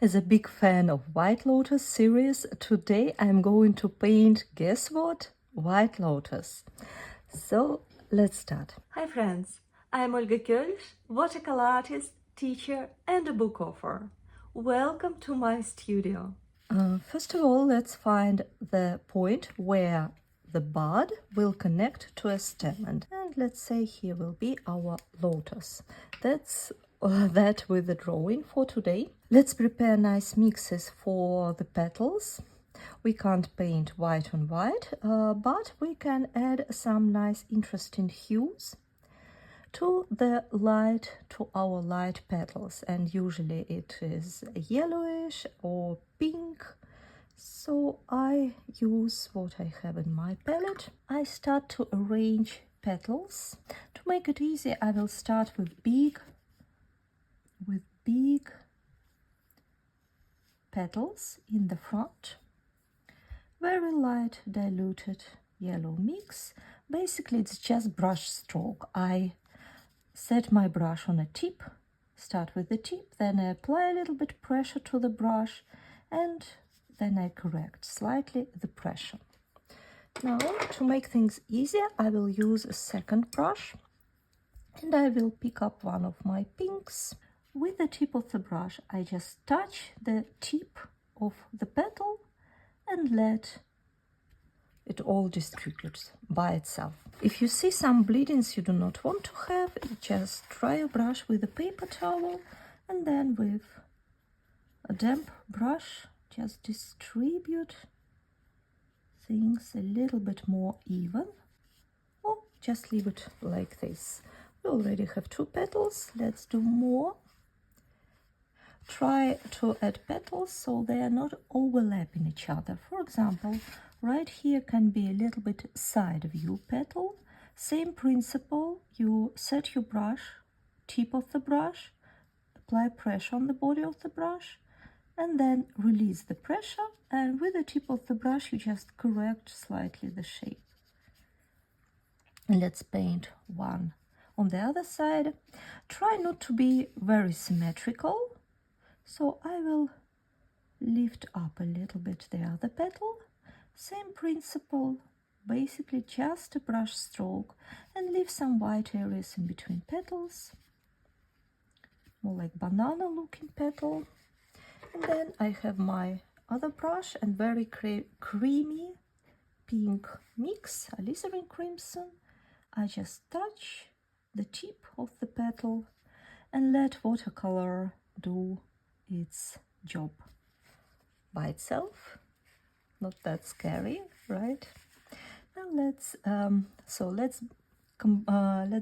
As a big fan of White Lotus series, today I'm going to paint, guess what? White Lotus. So let's start. Hi friends, I'm Olga Koelsch, watercolor artist, teacher and a book author. Welcome to my studio. First of all, let's find the point where the bud will connect to a stem, and let's say here will be our lotus. That's that with the drawing for today. Let's prepare nice mixes for the petals. We can't paint white on white, but we can add some nice interesting hues to our light petals, and usually it is yellowish or pink. So I use what I have in my palette. I start to arrange petals. To make it easy, I will start with big petals in the front. Very light diluted yellow mix. Basically it's just brush stroke. I set my brush on a tip, start with the tip, then I apply a little bit pressure to the brush, and then I correct slightly the pressure. Now, to make things easier, I will use a second brush, and I will pick up one of my pinks. With the tip of the brush, I just touch the tip of the petal and let it all distributes by itself. If you see some bleedings you do not want to have, just dry your brush with a paper towel, and then with a damp brush just distribute things a little bit more even, or just leave it like this. We already have 2 petals, let's do more. Try to add petals so they are not overlapping each other. For example, right here can be a little bit side view petal. Same principle, you set your brush, tip of the brush, apply pressure on the body of the brush, and then release the pressure, and with the tip of the brush you just correct slightly the shape. And let's paint one on the other side. Try not to be very symmetrical. So I will lift up a little bit the other petal. Same principle, basically just a brush stroke, and leave some white areas in between petals, more like banana looking petal. And then I have my other brush and very creamy pink mix, alizarin crimson. I just touch the tip of the petal and let watercolor do its job by itself. Not that scary, right? Now let's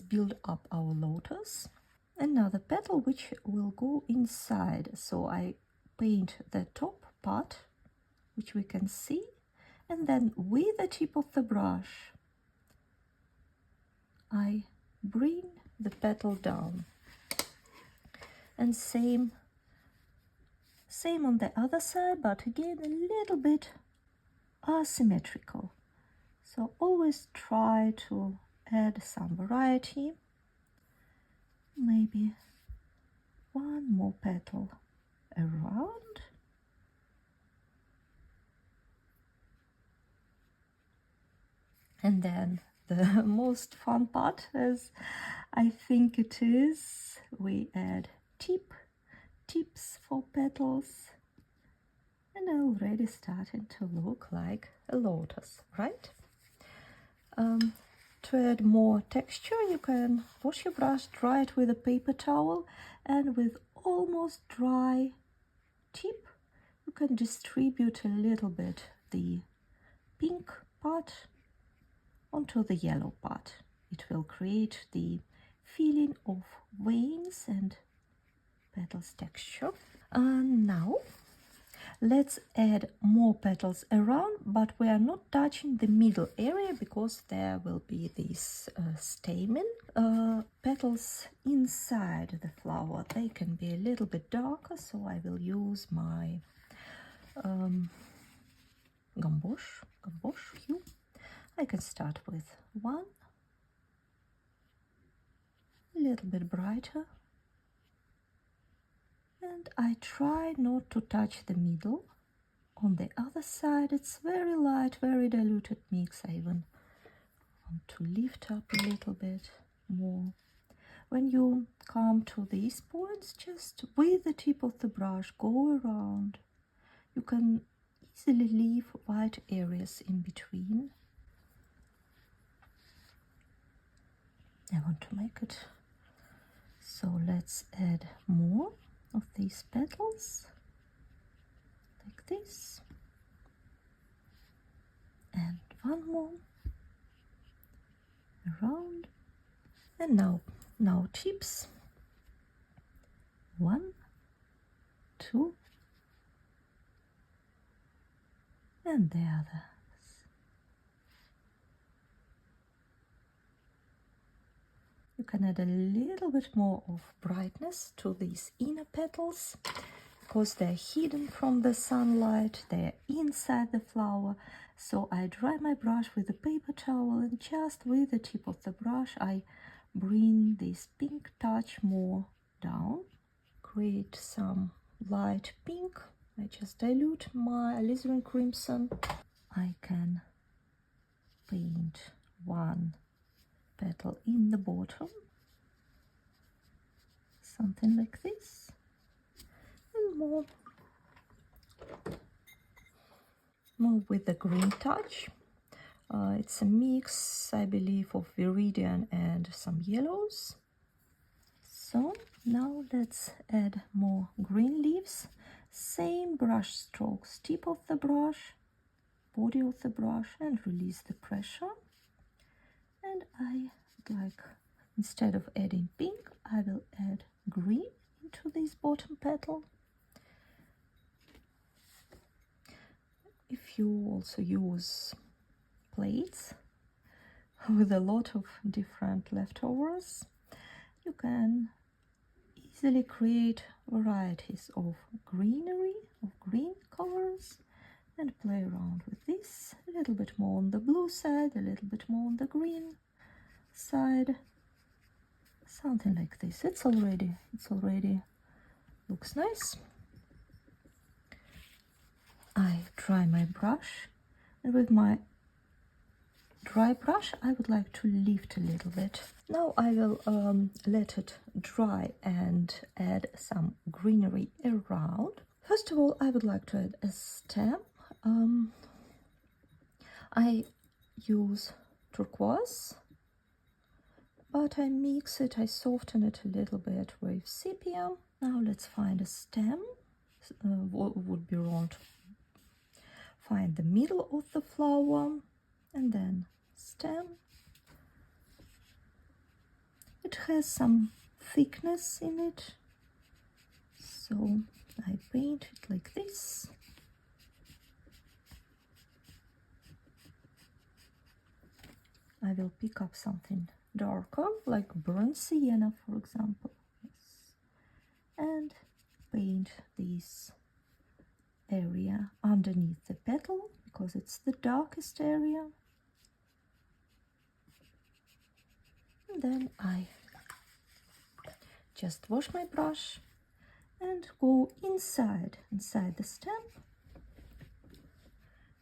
build up our lotus. Another petal which will go inside. So I paint the top part, which we can see, and then with the tip of the brush I bring the petal down, and same on the other side, but again a little bit asymmetrical. So always try to add some variety. Maybe one more petal around. And then the most fun part, as I think it is, we add tips for petals, and already starting to look like a lotus, right? To add more texture, you can wash your brush, dry it with a paper towel, and with almost dry tip you can distribute a little bit the pink part onto the yellow part. It will create the feeling of veins and petals texture. Now let's add more petals around, but we are not touching the middle area because there will be these stamen petals inside the flower. They can be a little bit darker, so I will use my gamboge hue. I can start with one, a little bit brighter, And I try not to touch the middle. On the other side, it's very light, very diluted mix. I even want to lift up a little bit more. When you come to these points, just with the tip of the brush, go around. You can easily leave white areas in between. I want to make it. So let's add more of these petals, like this. And one more around. And now tips. 1, 2, and the others. You can add a little bit more of brightness to these inner petals because they're hidden from the sunlight, they're inside the flower. So I dry my brush with a paper towel, and just with the tip of the brush I bring this pink touch more down, create some light pink. I just dilute my alizarin crimson. I can paint one petal in the bottom, something like this, and more with the green touch. It's a mix, I believe, of viridian and some yellows. So now let's add more green leaves. Same brush strokes, tip of the brush, body of the brush, and release the pressure. And I would like, instead of adding pink, I will add green into this bottom petal. If you also use plates with a lot of different leftovers, you can easily create varieties of greenery, of green colors, and play around with this. A little bit more on the blue side, a little bit more on the green side, something like this. It's already looks nice. I dry my brush, and with my dry brush I would like to lift a little bit. Now I will let it dry and add some greenery around. First of all, I would like to add a stem. I use turquoise, but I mix it, I soften it a little bit with sepia. Now let's find a stem. What would be wrong to find the middle of the flower, and then stem. It has some thickness in it, so I paint it like this. I will pick up something darker, like burnt sienna, for example, yes, and paint this area underneath the petal because it's the darkest area. And then I just wash my brush and go inside the stem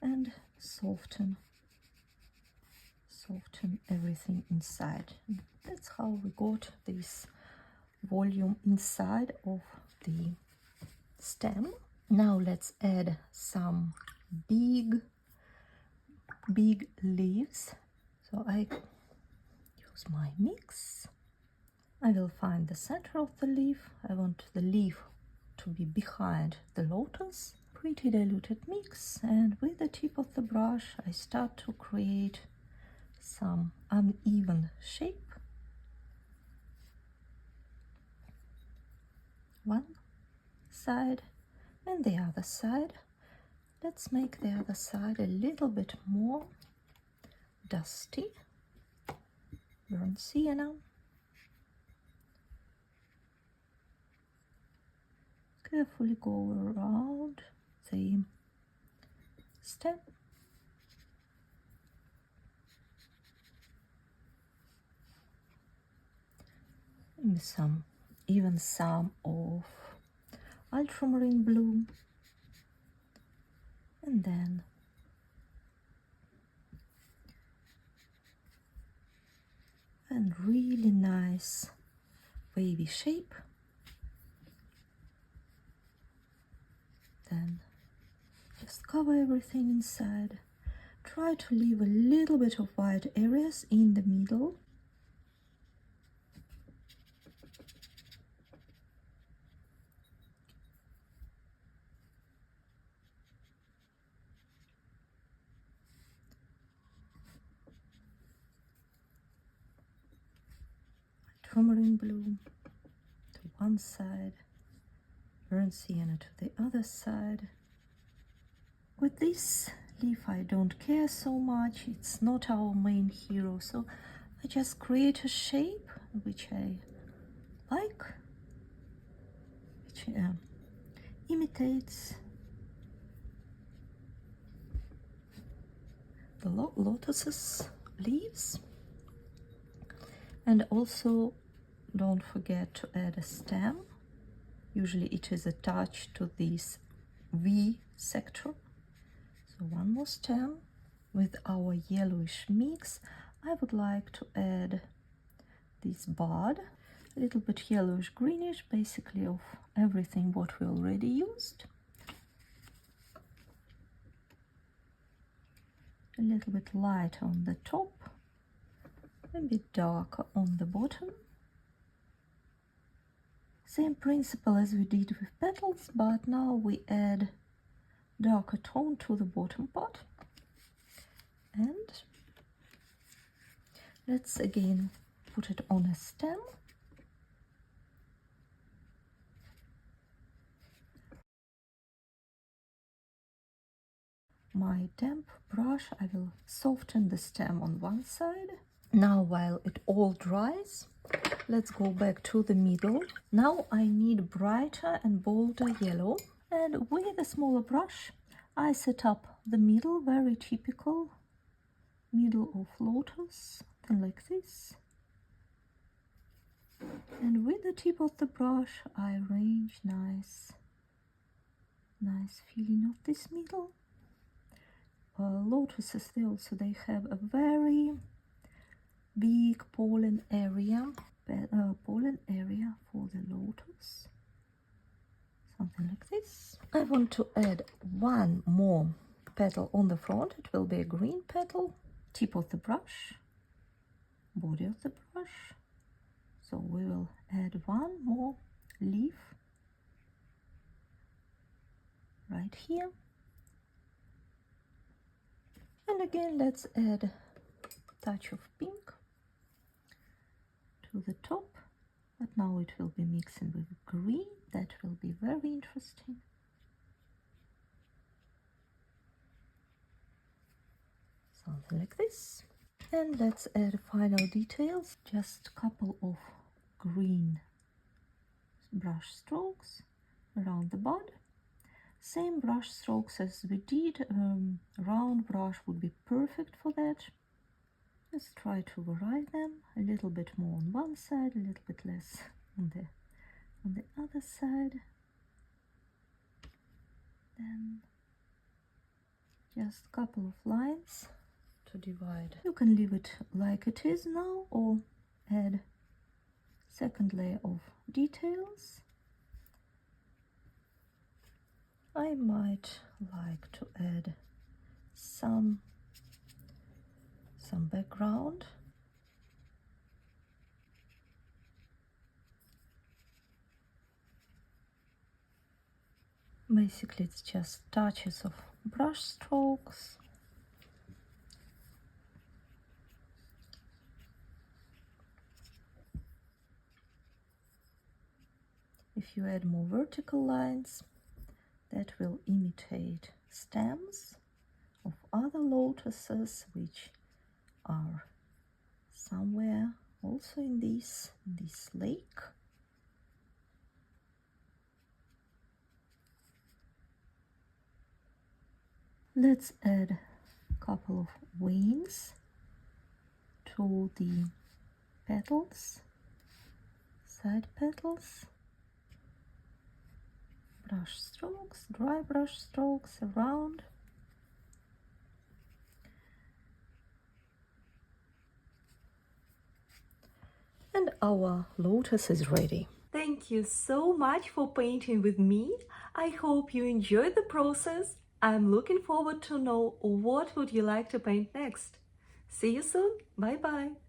and soften everything inside. And that's how we got this volume inside of the stem. Now let's add some big leaves. So I use my mix. I will find the center of the leaf. I want the leaf to be behind the lotus. Pretty diluted mix, and with the tip of the brush I start to create some uneven shape. One side and the other side. Let's make the other side a little bit more dusty, burnt sienna. Carefully go around the stem. And even some of ultramarine blue, and then really nice wavy shape. Then just cover everything inside. Try to leave a little bit of white areas in the middle. Ultramarine blue to one side, burnt sienna to the other side. With this leaf I don't care so much, it's not our main hero, so I just create a shape which I like, which imitates the lotus's leaves. And also don't forget to add a stem. Usually it is attached to this V sector. So one more stem. With our yellowish mix, I would like to add this bud, a little bit yellowish greenish, basically of everything what we already used. A little bit lighter on the top, a bit darker on the bottom. Same principle as we did with petals, but now we add darker tone to the bottom part. And let's again put it on a stem. My damp brush, I will soften the stem on one side. Now while it all dries, let's go back to the middle. Now I need brighter and bolder yellow, and with a smaller brush I set up the middle, very typical middle of lotus, something like this. And with the tip of the brush I arrange nice feeling of this middle. Lotuses, they have a very big pollen area for the lotus, something like this. I want to add one more petal on the front. It will be a green petal. Tip of the brush, body of the brush. So we will add one more leaf right here. And again, let's add a touch of pink to the top, but now it will be mixing with green. That will be very interesting. Something like this. And let's add final details. Just a couple of green brush strokes around the bud. Same brush strokes as we did. Round brush would be perfect for that. Let's try to vary them. A little bit more on one side, a little bit less on the other side. Then just a couple of lines to divide. You can leave it like it is now or add second layer of details. I might like to add some background. Basically it's just touches of brush strokes. If you add more vertical lines, that will imitate stems of other lotuses which are somewhere also in this lake. Let's add a couple of wings to the petals, side petals. brush strokes, dry brush strokes around. And our lotus is ready. Thank you so much for painting with me. I hope you enjoyed the process. I'm looking forward to know what would you like to paint next. See you soon. Bye bye.